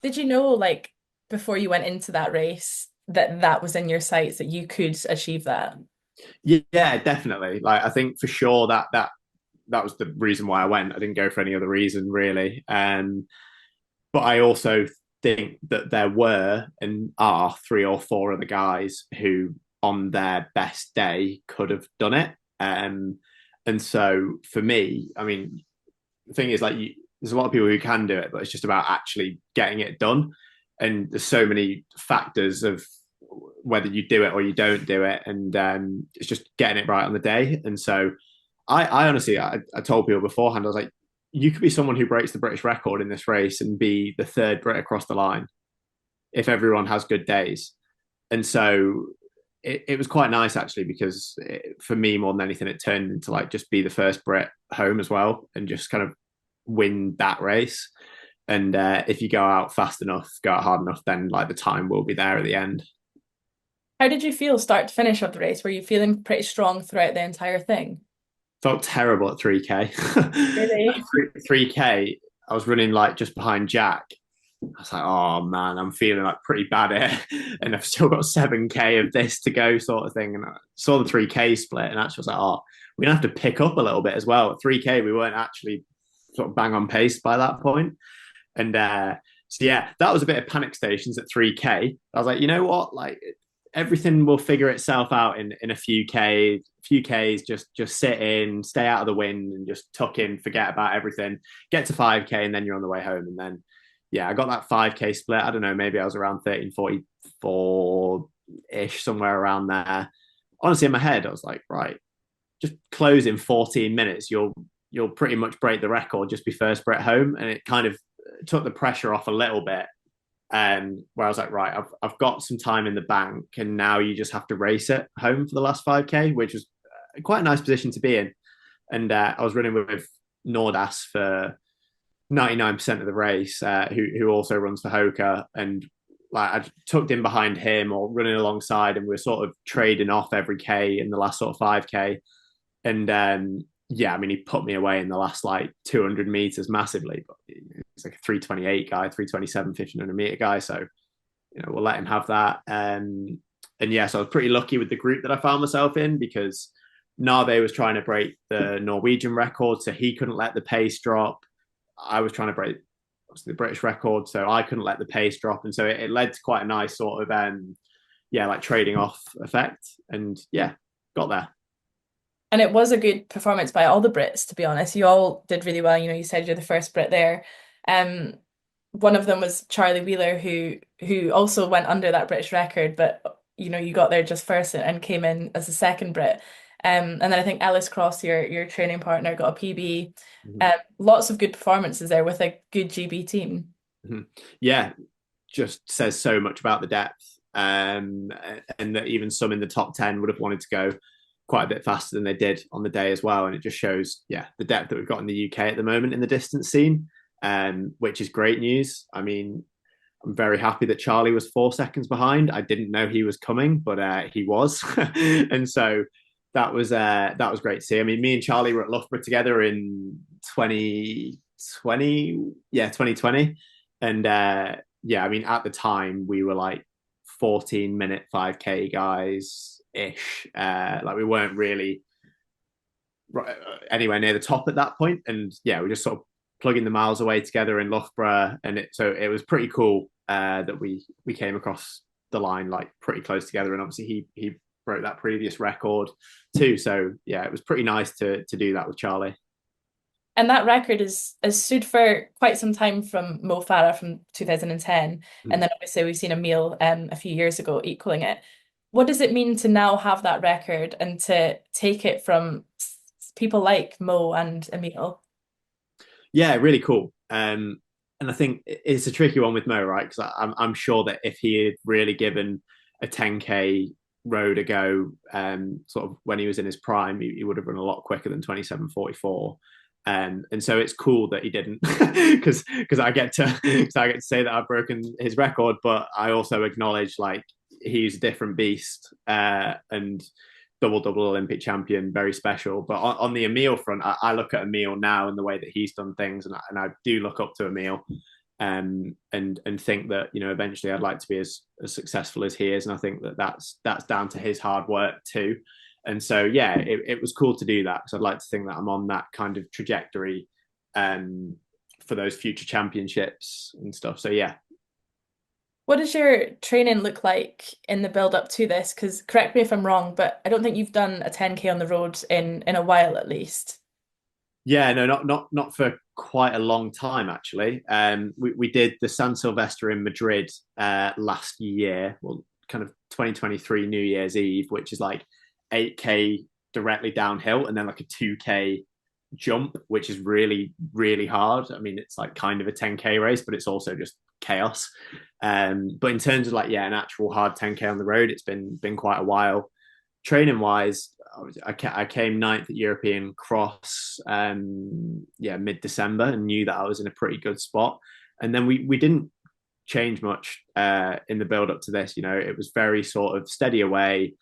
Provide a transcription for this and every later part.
Did you know, like, before you went into that race, that that was in your sights, that you could achieve that? Yeah, definitely. Like I think for sure that was the reason why I went. I didn't go for any other reason really. But I also think that there were and are three or four other guys who, on their best day, could have done it. And so for me, I mean, the thing is, there's a lot of people who can do it, but it's just about actually getting it done. And there's so many factors of whether you do it or you don't do it, and it's just getting it right on the day. And so, I honestly, I told people beforehand, I was like, you could be someone who breaks the British record in this race and be the third Brit across the line if everyone has good days. And so it was quite nice actually because for me more than anything it turned into like just be the first Brit home as well and just kind of win that race. And if you go out fast enough, go out hard enough, then like the time will be there at the end. How did you feel start to finish of the race? Were you feeling pretty strong throughout the entire thing? Felt terrible at 3K. Really? 3K, I was running like just behind Jack. I was like, oh man, I'm feeling like pretty bad here. And I've still got 7K of this to go, sort of thing. And I saw the 3K split and actually was like, oh, we're gonna have to pick up a little bit as well. At 3K, we weren't actually sort of bang on pace by that point. And so yeah, that was a bit of panic stations at 3K. I was like, you know what? Like everything will figure itself out in a few Ks, just sit in, stay out of the wind and just tuck in, forget about everything, get to 5K and then you're on the way home. And then yeah, I got that 5K split. I don't know, maybe I was around 13:44-ish, somewhere around there. Honestly, in my head, I was like, right, just close in 14 minutes. You'll pretty much break the record, just be first Brit home. And it kind of took the pressure off a little bit. Where I was like, right, I've got some time in the bank, and now you just have to race it home for the last 5K, which was quite a nice position to be in. And I was running with Nordas for 99% of the race, who also runs for Hoka, and like I tucked in behind him or running alongside, and we were sort of trading off every K in the last sort of 5K. And yeah, I mean, he put me away in the last like 200 meters massively, but he's like a 328 guy, 327, 1500 meter guy. So, we'll let him have that. And yeah, so I was pretty lucky with the group that I found myself in because Narve was trying to break the Norwegian record, so he couldn't let the pace drop. I was trying to break the British record, so I couldn't let the pace drop. And so it led to quite a nice sort of, yeah, like trading off effect. And yeah, got there. And it was a good performance by all the Brits, to be honest. You all did really well. You said you're the first Brit there. Um, One of them was Charlie Wheeler, who also went under that British record, but you got there just first and came in as the second Brit. And then I think Ellis Cross, your training partner, got a PB. Mm-hmm. Lots of good performances there with a good GB team. Mm-hmm. Yeah, just says so much about the depth, and that even some in the top 10 would have wanted to go quite a bit faster than they did on the day as well. And it just shows, yeah, the depth that we've got in the UK at the moment in the distance scene, which is great news. I mean, I'm very happy that Charlie was 4 seconds behind. I didn't know he was coming, but he was, and so that was great to see. I mean, me and Charlie were at Loughborough together in 2020, yeah, 2020, and yeah, I mean, at the time we were like 14-minute 5K guys ish. Like we weren't really anywhere near the top at that point, and yeah, we just sort of plugging the miles away together in Loughborough, and so it was pretty cool that we came across the line like pretty close together, and obviously he broke that previous record too. So yeah, it was pretty nice to do that with Charlie. And that record is stood for quite some time from Mo Farah from 2010. And Mm. then obviously we've seen Emile a few years ago equaling it. What does it mean to now have that record and to take it from people like Mo and Emile? Yeah, really cool. And I think it's a tricky one with Mo, right? Because I'm sure that if he had really given a 10K road a go, sort of when he was in his prime, he would have run a lot quicker than 27:44. And so it's cool that he didn't, because I get to say that I've broken his record, but I also acknowledge like he's a different beast, and double Olympic champion, very special. But on the Emile front, I look at Emile now and the way that he's done things, and I do look up to Emile. and think that eventually I'd like to be as successful as he is, and I think that that's down to his hard work too. And so yeah, it was cool to do that because I'd like to think that I'm on that kind of trajectory for those future championships and stuff. So yeah. What does your training look like in the build up to this? Because correct me if I'm wrong, but I don't think you've done a 10K on the road in a while at least. Yeah, no, not for quite a long time actually. We did the San Silvestre in Madrid last year, well, kind of 2023 New Year's Eve, which is like 8K directly downhill, and then like a 2K jump, which is really really hard. I mean, it's like kind of a 10K race, but it's also just chaos. But in terms of like an actual hard 10K on the road, it's been quite a while. Training wise, I came ninth at European Cross, mid December, and knew that I was in a pretty good spot. And then we didn't change much in the build up to this. It was very sort of steady away,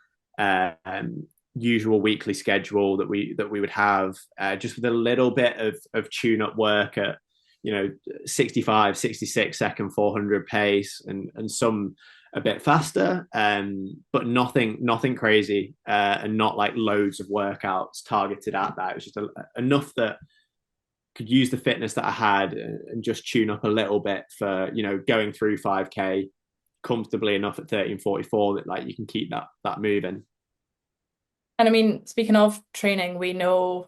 usual weekly schedule that we would have, just with a little bit of tune up work at 65, 66 second 400 pace, and some a bit faster, but nothing crazy, and not like loads of workouts targeted at that. It was just enough that could use the fitness that I had and just tune up a little bit for going through 5K comfortably enough at 13:44 that like you can keep that moving. And I mean, speaking of training, we know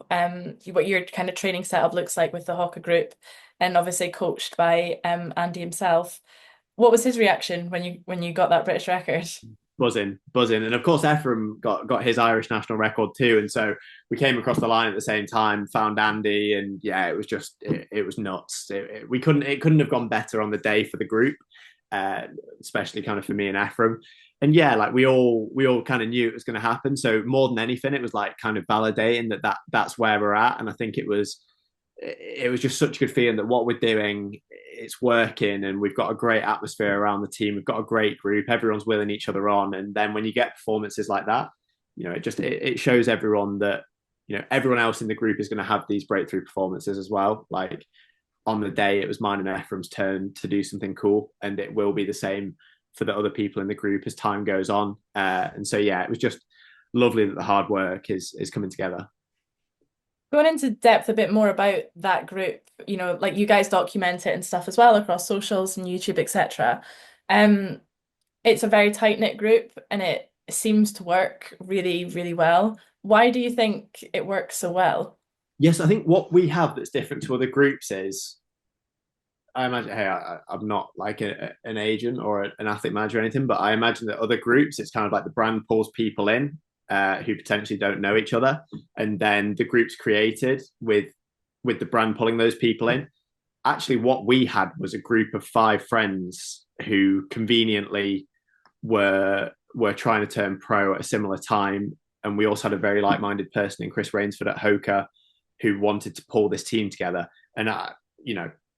what your kind of training setup looks like with the Hoka group, and obviously coached by Andy himself. What was his reaction when you got that British record? Buzzing, and of course Ephraim got his Irish national record too, and so we came across the line at the same time, found Andy, and yeah, it was just it was nuts. It couldn't have gone better on the day for the group, especially kind of for me and Ephraim. And yeah, like we all kind of knew it was going to happen. So more than anything, it was like kind of validating that's where we're at. And I think it was just such a good feeling that what we're doing, it's working, and we've got a great atmosphere around the team. We've got a great group. Everyone's willing each other on. And then when you get performances like that, it shows everyone that everyone else in the group is going to have these breakthrough performances as well. Like on the day, it was mine and Ephraim's turn to do something cool, and it will be the same for the other people in the group as time goes on. And so yeah, it was just lovely that the hard work is coming together. Going into depth a bit more about that group, like you guys document it and stuff as well across socials and YouTube, etc. Um, it's a very tight-knit group and it seems to work really, really well. Why do you think it works so well? Yes, I think what we have that's different to other groups is I imagine, hey, I'm not like an agent or an athlete manager or anything, but I imagine that other groups, it's kind of like the brand pulls people in who potentially don't know each other, and then the group's created with the brand pulling those people in. Actually, what we had was a group of 5 friends who conveniently were trying to turn pro at a similar time, and we also had a very like-minded person in Chris Rainsford at Hoka who wanted to pull this team together. And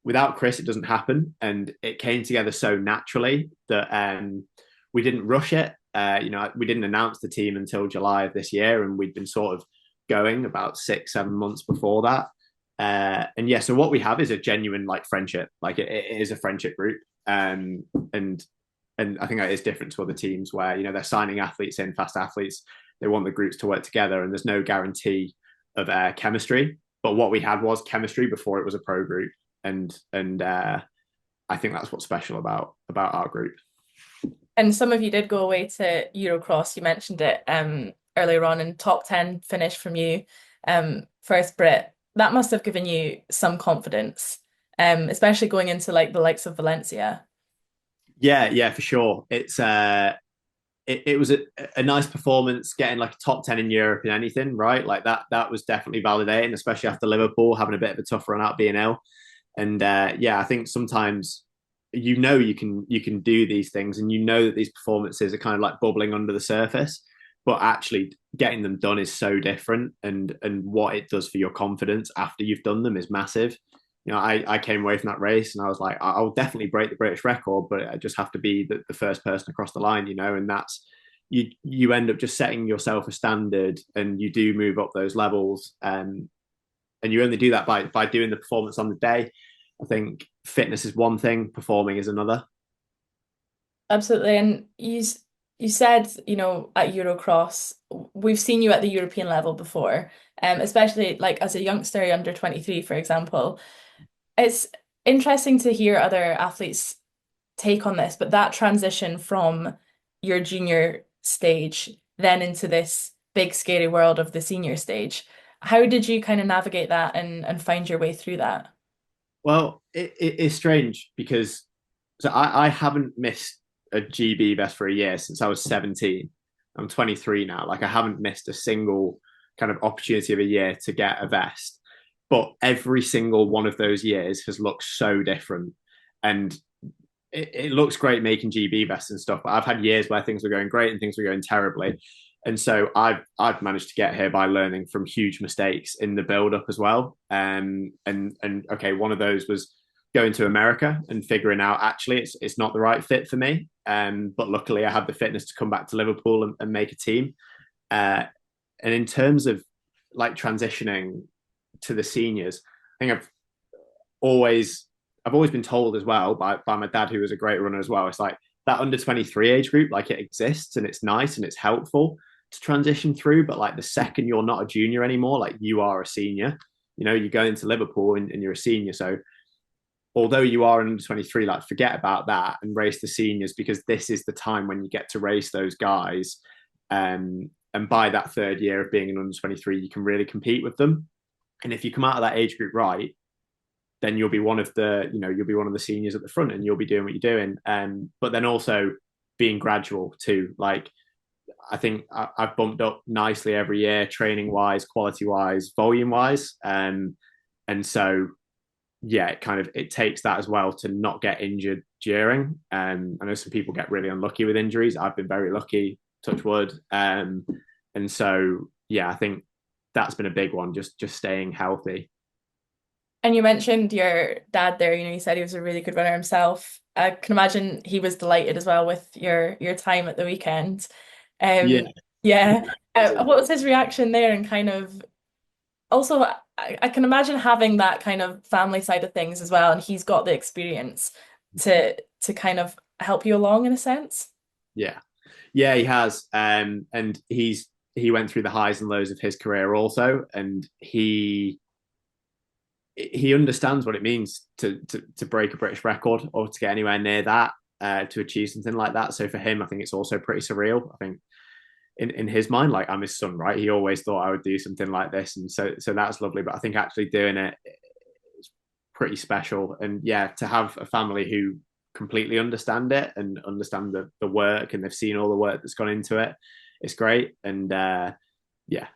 without Chris, it doesn't happen. And it came together so naturally that we didn't rush it. We didn't announce the team until July of this year, and we'd been sort of going about 6-7 months before that. And yeah, so what we have is a genuine like friendship. Like it is a friendship group, and I think that is different to other teams where they're signing athletes in, fast athletes. They want the groups to work together, and there's no guarantee of chemistry. But what we had was chemistry before it was a pro group, and I think that's what's special about our group. And some of you did go away to Eurocross. You mentioned it earlier on, and top 10 finish from you, first Brit. That must have given you some confidence, especially going into like the likes of Valencia. Yeah, for sure. It was a nice performance, getting like a top 10 in Europe in anything, right? Like that was definitely validating, especially after Liverpool having a bit of a tough run out being ill. And yeah, I think sometimes you can do these things, and that these performances are kind of like bubbling under the surface, but actually getting them done is so different, and what it does for your confidence after you've done them is massive. I came away from that race and I was like, I'll definitely break the British record, but I just have to be the first person across the line, and that's you end up just setting yourself a standard, and you do move up those levels, and you only do that by doing the performance on the day. I think fitness is one thing, performing is another. Absolutely. And you said, at Eurocross, we've seen you at the European level before, especially like as a youngster, under 23, for example. It's interesting to hear other athletes' take on this, but that transition from your junior stage then into this big scary world of the senior stage, how did you kind of navigate that and find your way through that? Well, it's strange because I haven't missed a GB vest for a year since I was 17. I'm 23 now. Like I haven't missed a single kind of opportunity of a year to get a vest. But every single one of those years has looked so different. And it looks great making GB vests and stuff, but I've had years where things were going great and things were going terribly. And so I've managed to get here by learning from huge mistakes in the build up as well. And okay, one of those was going to America and figuring out actually it's not the right fit for me. But luckily I had the fitness to come back to Liverpool and make a team. And in terms of like transitioning to the seniors, I think always I've always been told as well by my dad, who was a great runner as well. It's like that under 23 age group, like it exists and it's nice and it's helpful to transition through. But like the second you're not a junior anymore, like you are a senior, you go into Liverpool and you're a senior. So although you are an under 23, like forget about that and race the seniors, because this is the time when you get to race those guys. And by that third year of being an under 23, you can really compete with them. And if you come out of that age group right, then you'll be one of the seniors at the front and you'll be doing what you're doing. But then also being gradual too. Like I think I've bumped up nicely every year, training wise, quality wise, volume wise. And so yeah, it takes that as well to not get injured during. I know some people get really unlucky with injuries. I've been very lucky, touch wood. And so yeah, I think that's been a big one, just staying healthy. And you mentioned your dad there, you said he was a really good runner himself. I can imagine he was delighted as well with your time at the weekend. Yeah. Um, yeah. What was his reaction there? And kind of also, I can imagine having that kind of family side of things as well, and he's got the experience to kind of help you along in a sense. Yeah. Yeah, he has. And he went through the highs and lows of his career also, and he understands what it means to break a British record or to get anywhere near that, to achieve something like that. So for him, I think it's also pretty surreal. I think in his mind, like I'm his son, right? He always thought I would do something like this, and so that's lovely. But I think actually doing it is pretty special. And yeah, to have a family who completely understand it and understand the work, and they've seen all the work that's gone into it, it's great. And yeah.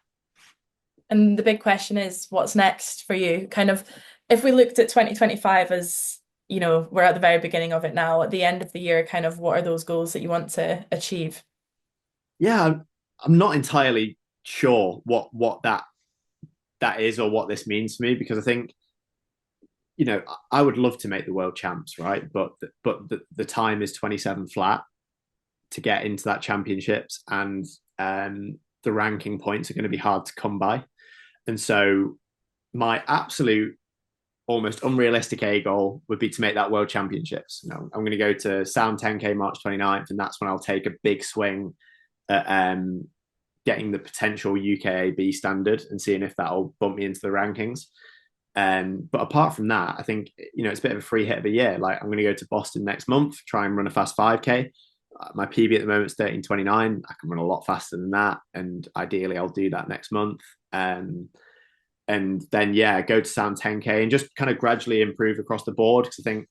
And the big question is, what's next for you? Kind of, if we looked at 2025 as, we're at the very beginning of it now, at the end of the year, kind of what are those goals that you want to achieve? Yeah, I'm not entirely sure what that is or what this means to me, because I think I would love to make the world champs, right? But the time is 27 flat to get into that championships, and the ranking points are going to be hard to come by. And so my absolute almost unrealistic A goal would be to make that world championships. I'm going to go to Sound 10K March 29th, and that's when I'll take a big swing at getting the potential UKAB standard and seeing if that'll bump me into the rankings. But apart from that, I think it's a bit of a free hit of a year. Like I'm going to go to Boston next month, try and run a fast 5K. My PB at the moment is 13:29. I can run a lot faster than that, and ideally I'll do that next month. And then yeah, go to Sound 10K and just kind of gradually improve across the board, because I think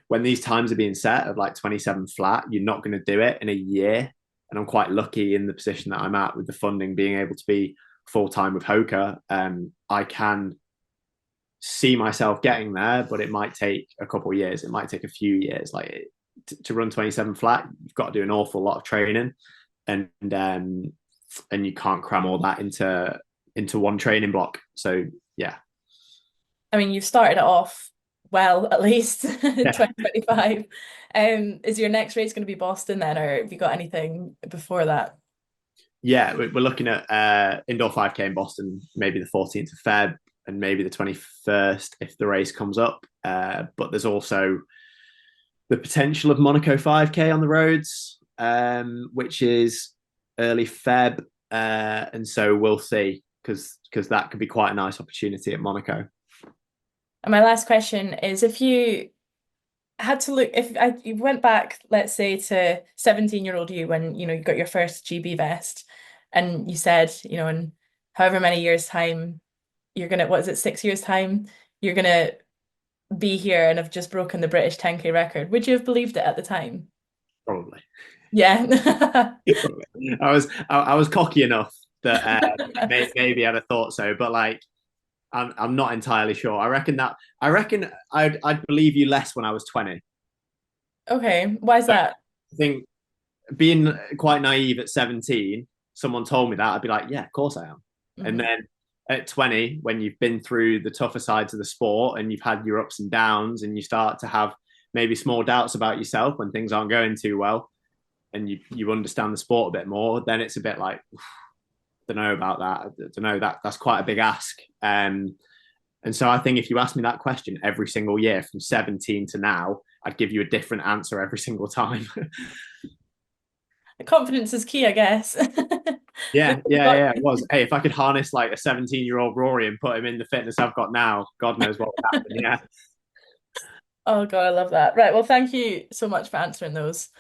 when these times are being set of like 27 flat, you're not going to do it in a year. And I'm quite lucky in the position that I'm at with the funding, being able to be full time with Hoka. I can see myself getting there, but it might take a couple of years. It might take a few years. Like to run 27 flat, you've got to do an awful lot of training, and you can't cram all that into one training block. So yeah. I mean, you've started it off well, at least Yeah. 2025. Is your next race going to be Boston then, or have you got anything before that? Yeah, we're looking at indoor 5K in Boston, maybe the 14th of Feb. and maybe the 21st if the race comes up. But there's also the potential of Monaco 5K on the roads, which is early Feb, and so we'll see because that could be quite a nice opportunity at Monaco. And my last question is if you had to look, if you went back, let's say to 17-year-old you when, you got your first GB vest and you said, in however many years' time, what is it, 6 years' time, you're gonna be here and have just broken the British 10K record. Would you have believed it at the time? Probably. Yeah. I was cocky enough that maybe I'd have thought so, but like I'm not entirely sure. I reckon I'd believe you less when I was 20. Okay. Why is I that? think being quite naive at 17, someone told me that, I'd be like, yeah, of course I am. And Hmm. then at 20, when you've been through the tougher sides of the sport and you've had your ups and downs and you start to have maybe small doubts about yourself when things aren't going too well and you understand the sport a bit more, then it's a bit like, don't know about that. I don't know that's quite a big ask. And so I think if you ask me that question every single year from 17 to now, I'd give you a different answer every single time. Confidence is key, I guess. Yeah, You've yeah, got yeah, it was. Hey, if I could harness like a 17-year-old Rory and put him in the fitness I've got now, God knows what would happen. Yeah. Oh God, I love that. Right. Well, thank you so much for answering those.